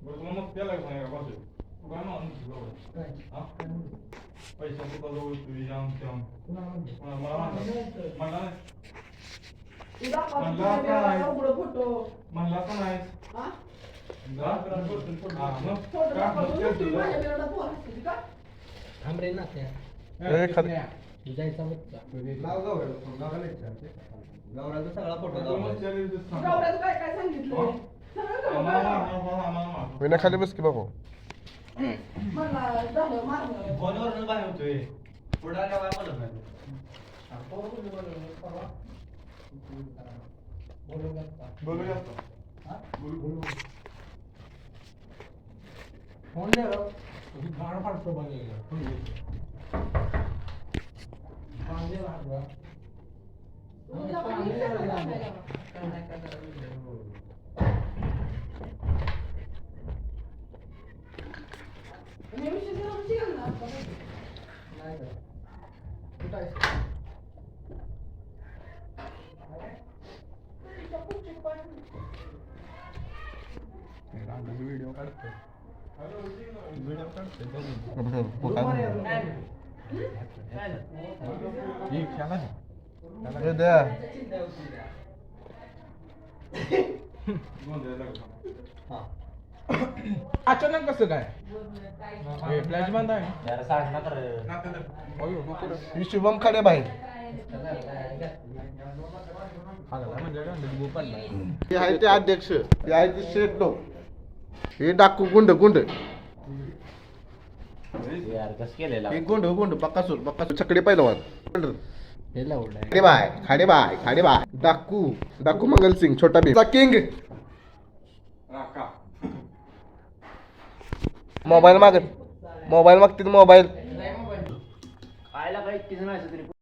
बरं तुला मग त्याला सांगा का बस तू काय म्हणतो पैसा कुठं जवळ तुझी जाम त्याम मला म्हणला म्हणला पण आहे सगळा फोटो विना खाली बस की बाबू फोनवरून बाहेर होतोय पुढे काय बोलत नाही बोलूया फोन दे रो गाड फाडतो बघायला पांजे लागला व्हिडिओ काढतो अचानक कसं काय फ्लॅश बंद आहे शुभम खाडे बाहेर हे आहे ते अध्यक्ष हे आहे ते शेट्टो हे डाकू गुंड गुंड हे गुंड बक्कासूर छकडे पहिलवान खाडे बाय डाकू मंगल सिंग छोटा भीम किंग मोबाईल मागतील मोबाईल खायला काही तिचं नाही